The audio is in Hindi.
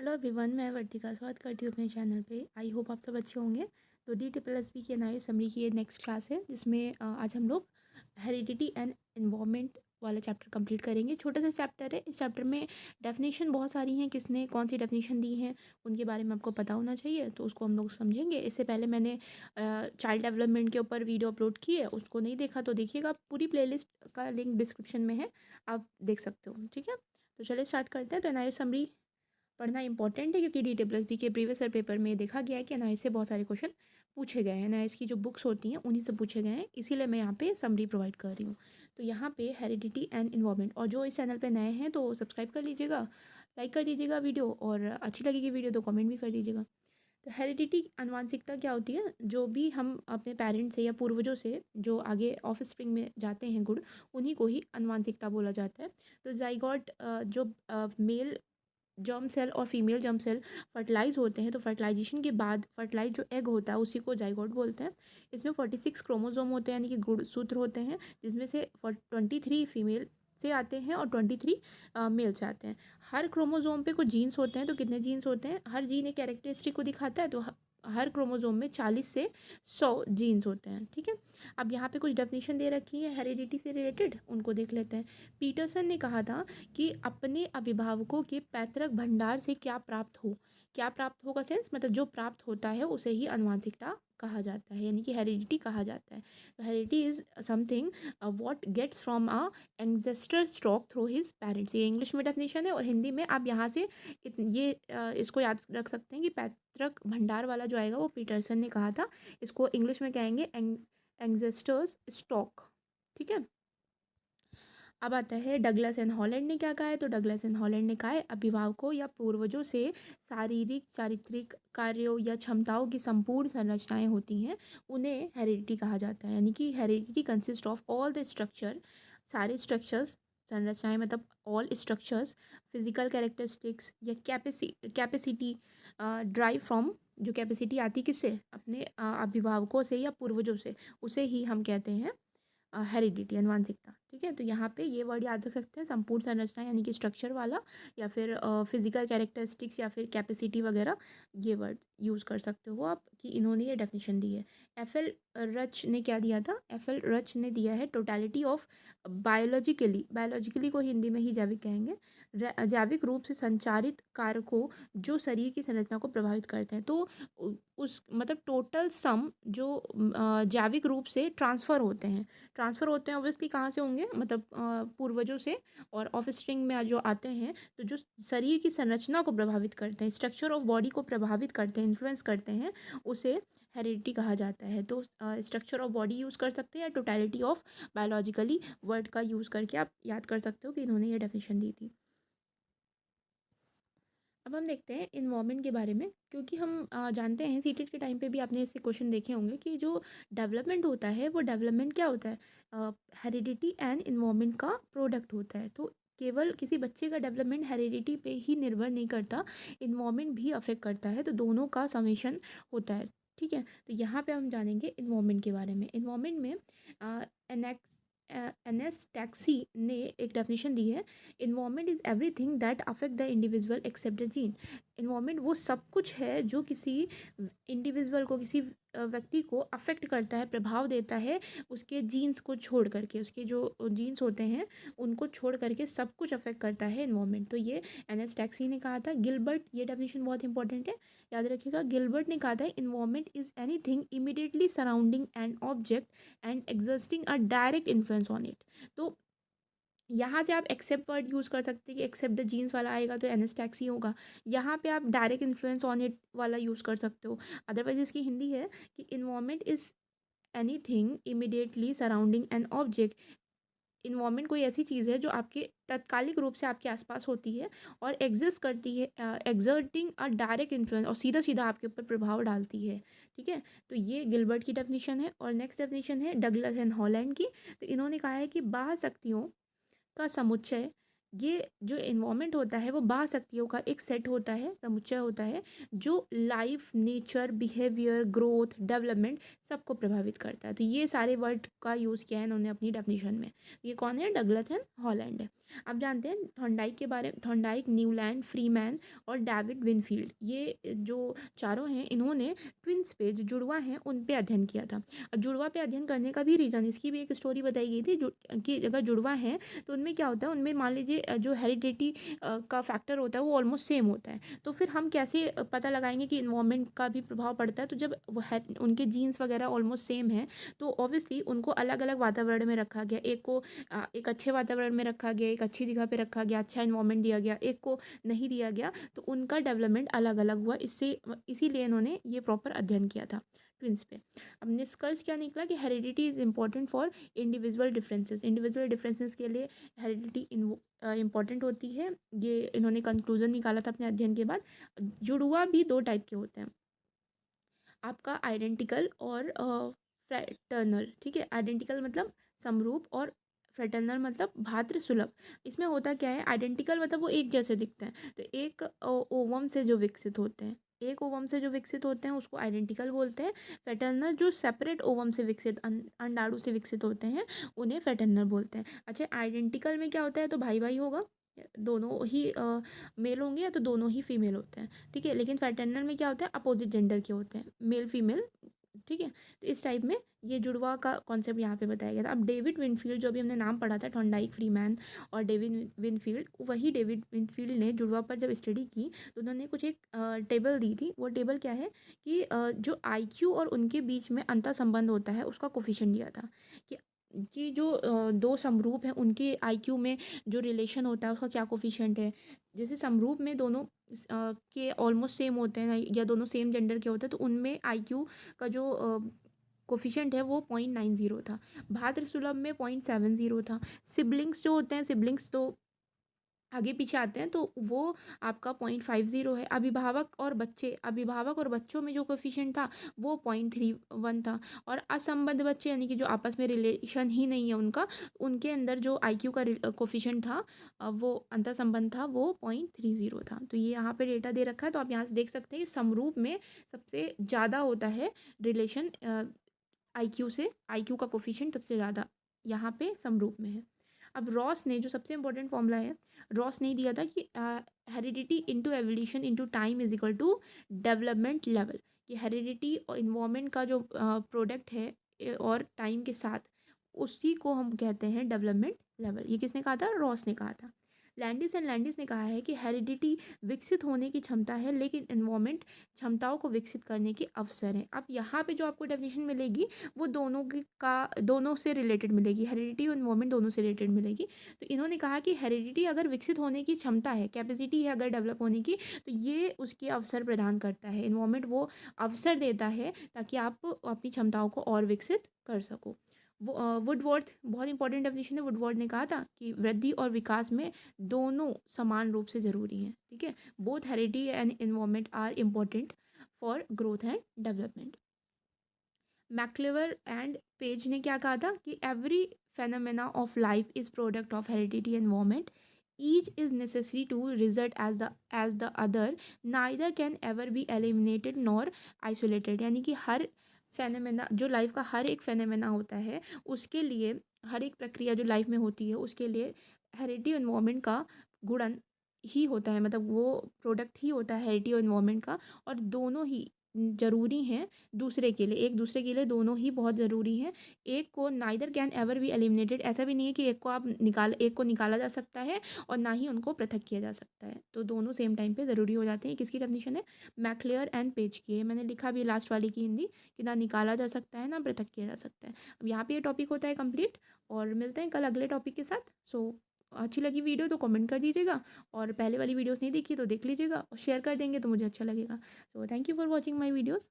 हेलो एवरीवन, मैं वर्तिका स्वागत करती हूँ अपने चैनल पे। आई होप आप सब अच्छे होंगे। तो DSSP की एनआईओ समरी की ये नेक्स्ट क्लास है, जिसमें आज हम लोग हेरिडिटी एंड इन्वायरमेंट वाला चैप्टर कंप्लीट करेंगे। छोटा सा चैप्टर है। इस चैप्टर में डेफिनेशन बहुत सारी हैं, किसने कौन सी डेफिनेशन दी है उनके बारे में आपको पता होना चाहिए, तो उसको हम लोग समझेंगे। इससे पहले मैंने चाइल्ड डेवलपमेंट के ऊपर वीडियो अपलोड की है, उसको नहीं देखा तो देखिएगा। पूरी प्लेलिस्ट का लिंक डिस्क्रिप्शन में है, आप देख सकते हो। ठीक है, तो चलिए स्टार्ट करते हैं। तो एनआईओ समरी पढ़ना इंपॉर्टेंट है, क्योंकि DSSP के प्रीवियस ईयर पेपर में देखा गया है कि एनआईएस से बहुत सारे क्वेश्चन पूछे गए हैं। एनआईएस की जो बुक्स होती हैं उन्हीं से पूछे गए हैं, इसीलिए मैं यहाँ पे समरी प्रोवाइड कर रही हूँ। तो यहाँ पे हेरिडिटी एंड इन्वायरमेंट, और जो इस चैनल पे नए हैं तो सब्सक्राइब कर लीजिएगा, लाइक कर दीजिएगा वीडियो, और अच्छी लगेगी वीडियो तो कमेंट भी कर दीजिएगा। तो हेरिडिटी आनुवंशिकता क्या होती है? जो भी हम अपने पेरेंट्स से या पूर्वजों से जो आगे ऑफ स्प्रिंग में जाते हैं गुण, उन्हीं को ही आनुवंशिकता बोला जाता है। तो जाइगोट जो मेल जर्म सेल और फीमेल जर्म सेल फर्टिलाइज होते हैं, तो फर्टिलाइजेशन के बाद फर्टिलाइज जो एग होता है उसी को जाइगोट बोलते हैं। इसमें 46 क्रोमोसोम होते हैं, यानी कि गुणसूत्र होते हैं, जिसमें से 23 फीमेल से आते हैं और 23 मेल से आते हैं। हर क्रोमोसोम पे कुछ जीन्स होते हैं। तो कितने जीन्स होते हैं? हर जीन एक कैरेक्टरिस्टिक को दिखाता है, तो हर क्रोमोसोम में 40 से 100 जीन्स होते हैं। ठीक है, अब यहाँ पे कुछ डेफिनेशन दे रखी है हेरिडिटी से रिलेटेड, उनको देख लेते हैं। पीटरसन ने कहा था कि अपने अभिभावकों के पैतृक भंडार से क्या प्राप्त हो, क्या प्राप्त होगा सेंस मतलब जो प्राप्त होता है उसे ही आनुवंशिकता कहा जाता है, यानी कि हेरिडिटी कहा जाता है। तो heredity is something what gets from a ancestor stock through his parents. ये इंग्लिश में डेफिनेशन है, और हिंदी में आप यहाँ से इसको याद रख सकते हैं कि पैतृक भंडार वाला जो आएगा वो पीटरसन ने कहा था। इसको इंग्लिश में कहेंगे एंसेस्टर्स स्टॉक। ठीक है, अब आता है डगलस एंड हॉलैंड ने क्या कहा है। तो डगलस एंड हॉलैंड ने कहा है, अभिभावकों या पूर्वजों से शारीरिक चारित्रिक कार्यों या क्षमताओं की संपूर्ण संरचनाएं होती हैं, उन्हें हेरिडिटी कहा जाता है। यानी कि heredity consist of all the structure, सारे स्ट्रक्चर्स, संरचनाएं मतलब ऑल स्ट्रक्चर्स, फिजिकल कैरेक्टरिस्टिक्स या कैपेसिटी ड्राइव फ्रॉम, जो कैपेसिटी आती किससे? अपने अभिभावकों से या पूर्वजों से, उसे ही हम कहते हैं हेरिडिटी, आनुवंशिकता। ठीक है, तो यहाँ पे ये वर्ड याद रख सकते हैं, संपूर्ण संरचना यानी कि स्ट्रक्चर वाला, या फिर फिजिकल कैरेक्टरिस्टिक्स या फिर कैपेसिटी वगैरह, ये वर्ड यूज़ कर सकते हो आप कि इन्होंने ये डेफिनेशन दी है। एफ एल रच ने क्या दिया था? एफ एल रच ने दिया है टोटलिटी ऑफ बायोलॉजिकली, बायोलॉजिकली को हिंदी में ही जैविक कहेंगे, जैविक रूप से संचारित कारकों जो शरीर की संरचना को प्रभावित करते हैं। तो उस मतलब टोटल सम जो जैविक रूप से ट्रांसफ़र होते हैं ऑब्वियसली कहाँ से होंगे, मतलब पूर्वजों से, और ऑफ स्प्रिंग में जो आते हैं तो जो शरीर की संरचना को प्रभावित करते हैं, स्ट्रक्चर ऑफ बॉडी को प्रभावित करते हैं, इन्फ्लुएंस करते हैं, उसे हेरिडिटी कहा जाता है। तो स्ट्रक्चर ऑफ बॉडी यूज़ कर सकते हैं, या टोटलिटी ऑफ बायोलॉजिकली वर्ड का यूज़ करके आप याद कर सकते हो कि इन्होंने ये डेफिनेशन दी थी। अब हम देखते हैं इन्वायरमेंट के बारे में, क्योंकि हम जानते हैं सीटेट के टाइम पे भी आपने ऐसे क्वेश्चन देखे होंगे कि जो डेवलपमेंट होता है वो डेवलपमेंट क्या होता है? हेरिडिटी एंड इन्वायरमेंट का प्रोडक्ट होता है। तो केवल किसी बच्चे का डेवलपमेंट हेरिडिटी पे ही निर्भर नहीं करता, इन्वायरमेंट भी अफेक्ट करता है, तो दोनों का समेशन होता है। ठीक है, तो यहाँ पे हम जानेंगे इन्वायरमेंट के बारे में। इन्वायरमेंट में एनेक्स एनएस टैक्सी ने एक डेफिनेशन दी है, environment is everything that affect the individual except the gene. Environment वो सब कुछ है जो किसी इंडिविजुअल को, किसी व्यक्ति को अफेक्ट करता है, प्रभाव देता है, उसके जीन्स को छोड़ करके, उसके जो जीन्स होते हैं उनको छोड़ करके सब कुछ अफेक्ट करता है इन्वायरमेंट। तो ये एनएस टैक्सी ने कहा था। गिलबर्ट, ये डेफिनेशन बहुत इंपॉर्टेंट है, याद रखिएगा। गिलबर्ट ने कहा था, environment is anything immediately surrounding an object and exerting a direct influence on it. तो यहाँ से आप एक्सेप्ट वर्ड यूज़ कर सकते हैं कि एक्सेप्ट द जीन्स वाला आएगा तो एनएस टैक्सी होगा। यहाँ पे आप डायरेक्ट इन्फ्लुएंस ऑन इट वाला यूज़ कर सकते हो। अदरवाइज इसकी हिंदी है कि environment is anything immediately surrounding an object. Environment कोई ऐसी चीज़ है जो आपके तात्कालिक रूप से आपके आसपास होती है और एग्जिस्ट करती है, एग्जर्टिंग अ डायरेक्ट इन्फ्लुएंस, और सीधा सीधा आपके ऊपर प्रभाव डालती है। ठीक है, तो ये गिलबर्ट की डेफिनेशन है। और नेक्स्ट डेफिनेशन है डगलस एंड हॉलैंड की। तो इन्होंने कहा है कि बाह्य शक्तियों का समुच्चय, ये जो इन्वायरमेंट होता है वो बाह्य शक्तियों का एक सेट होता है, समुच्चय होता है, जो life, nature, behaviour, growth, development सबको प्रभावित करता है। तो ये सारे वर्ड का यूज़ किया है इन्होंने अपनी डेफिनेशन में। ये कौन है? डगलस एंड हॉलैंड है। अब जानते हैं थॉर्नडाइक के बारे में। थॉर्नडाइक, न्यूलैंड, फ्रीमैन और डेविड विनफील्ड, ये जो चारों हैं, इन्होंने ट्विन्स पे, जो जुड़वा हैं, उन पे अध्ययन किया था। अब जुड़वा पे अध्ययन करने का भी रीज़न, इसकी भी एक स्टोरी बताई गई थी कि अगर जुड़वा हैं तो उनमें क्या होता है, उनमें मान लीजिए जो हेरिडिटी का फैक्टर होता है वो ऑलमोस्ट सेम होता है। तो फिर हम कैसे पता लगाएंगे कि इन्वायरमेंट का भी प्रभाव पड़ता है? तो जब वो है, उनके जीन्स वगैरह ऑलमोस्ट सेम है, तो ऑब्वियसली उनको अलग अलग वातावरण में रखा गया। एक को एक अच्छे वातावरण में रखा गया, एक अच्छी जगह पे रखा गया, अच्छा इन्वायरमेंट दिया गया, एक को नहीं दिया गया, तो उनका डेवलपमेंट अलग अलग हुआ। इससे इसीलिए इन्होंने ये प्रॉपर अध्ययन किया था ट्विन्स पे। अब निष्कर्ष क्या निकला कि heredity is important for individual differences के लिए हेरिडिटी इम्पॉर्टेंट होती है। ये इन्होंने कंक्लूजन निकाला था अपने अध्ययन के बाद। जुड़वा भी दो टाइप के होते हैं, आपका आइडेंटिकल और फ्रैटर्नल। ठीक है, आइडेंटिकल मतलब समरूप और फ्रैटर्नल मतलब भात्र सुलभ। इसमें होता क्या है, आइडेंटिकल मतलब वो एक जैसे दिखते हैं, तो एक ओवम से जो विकसित होते हैं, एक ओवम से जो विकसित होते हैं उसको आइडेंटिकल बोलते हैं। फ्रैटर्नल जो सेपरेट ओवम से विकसित अंडाणु से विकसित होते हैं, उन्हें फ्रैटर्नल बोलते हैं। अच्छा, आइडेंटिकल में क्या होता है, तो भाई भाई होगा, दोनों ही मेल होंगे, या तो दोनों ही फीमेल होते हैं। ठीक है, लेकिन फ्रैटर्नल में क्या होता है, अपोजिट जेंडर के होते हैं, मेल फीमेल। ठीक है, तो इस टाइप में ये जुड़वा का कॉन्सेप्ट यहाँ पे बताया गया था। अब डेविड विनफील्ड, जो अभी हमने नाम पढ़ा था, थॉर्नडाइक, फ्रीमैन और डेविड विनफील्ड, वही डेविड विनफील्ड ने जुड़वा पर जब स्टडी की तो उन्होंने कुछ एक टेबल दी थी। वो टेबल क्या है कि जो आईक्यू और उनके बीच में अंतर संबंध होता है उसका कोफिशिएंट दिया था, कि जो दो समरूप हैं उनके आईक्यू में जो रिलेशन होता है उसका क्या कोफिशिएंट है। जैसे समरूप में दोनों के ऑलमोस्ट सेम होते हैं या दोनों सेम जेंडर के होते हैं, तो उनमें आईक्यू का जो कोफिशिएंट है वो 0.90 था। भाद्र सुलभ में 0.70 था। सिबलिंग्स जो होते हैं, सिबलिंग्स तो आगे पीछे आते हैं, तो वो आपका 0.50 है। अभिभावक और बच्चों में जो कोफिशिएंट था वो 0.31 था। और असंबद्ध बच्चे, यानी कि जो आपस में रिलेशन ही नहीं है उनका, उनके अंदर जो आईक्यू का कोफिशिएंट था, वो अंतर संबंध था, वो 0.30 था। तो ये यहाँ पे डेटा दे रखा है, तो आप यहाँ से देख सकते हैं कि समरूप में सबसे ज़्यादा होता है रिलेशन आईक्यू से। आईक्यू का कोफिशिएंट सबसे ज़्यादा यहाँ पे समरूप में है। अब रॉस ने जो सबसे इम्पोर्टेंट फॉर्मूला है, रॉस ने दिया था कि heredity into evolution into time is equal to development level. कि हेरिडिटी और इन्वायरमेंट का जो प्रोडक्ट है और टाइम के साथ, उसी को हम कहते हैं डेवलपमेंट लेवल। ये किसने कहा था? रॉस ने कहा था। लैंडिस ने कहा है कि हेरिडिटी विकसित होने की क्षमता है, लेकिन इन्वायरमेंट क्षमताओं को विकसित करने के अवसर है। अब यहाँ पे जो आपको डेफिनेशन मिलेगी वो दोनों से रिलेटेड मिलेगी, हेरिडिटी और इन्वायरमेंट दोनों से रिलेटेड मिलेगी। तो इन्होंने कहा कि हेरिडिटी अगर विकसित होने की क्षमता है, कैपेसिटी है अगर डेवलप होने की, तो ये उसके अवसर प्रदान करता है। इन्वायरमेंट वो अवसर देता है ताकि आप अपनी क्षमताओं को और विकसित कर सको। वुडवर्थ, बहुत इंपॉर्टेंट डेफिनेशन है। वुडवर्थ ने कहा था कि वृद्धि और विकास में दोनों समान रूप से ज़रूरी हैं। ठीक है, both heredity and environment are important for growth and development. MacIver and Page ने क्या कहा था कि every phenomena of life is product of heredity environment, each is necessary to result as the other, neither can ever be eliminated nor isolated. यानी कि हर फेनोमेना, जो लाइफ का हर एक फेनोमेना होता है, उसके लिए, हर एक प्रक्रिया जो लाइफ में होती है उसके लिए हेरिडिटी एनवायरमेंट का गुणन ही होता है, मतलब वो प्रोडक्ट ही होता है हेरिडिटी और एनवायरमेंट का। और दोनों ही ज़रूरी हैं दूसरे के लिए, एक दूसरे के लिए दोनों ही बहुत ज़रूरी हैं। एक को neither can ever be eliminated, ऐसा भी नहीं है कि एक को निकाला जा सकता है और ना ही उनको पृथक किया जा सकता है, तो दोनों सेम टाइम पे ज़रूरी हो जाते हैं। किसकी डेफिनेशन है? मैक्लेयर एंड पेज की है। मैंने लिखा भी लास्ट वाली की हिंदी, कि ना निकाला जा सकता है ना पृथक किया जा सकता है। अब यहाँ पे ये टॉपिक होता है कंप्लीट, और मिलते हैं कल अगले टॉपिक के साथ। सो अच्छी लगी वीडियो तो कमेंट कर दीजिएगा, और पहले वाली वीडियोस नहीं देखी तो देख लीजिएगा, और शेयर कर देंगे तो मुझे अच्छा लगेगा। So thank you for watching my videos.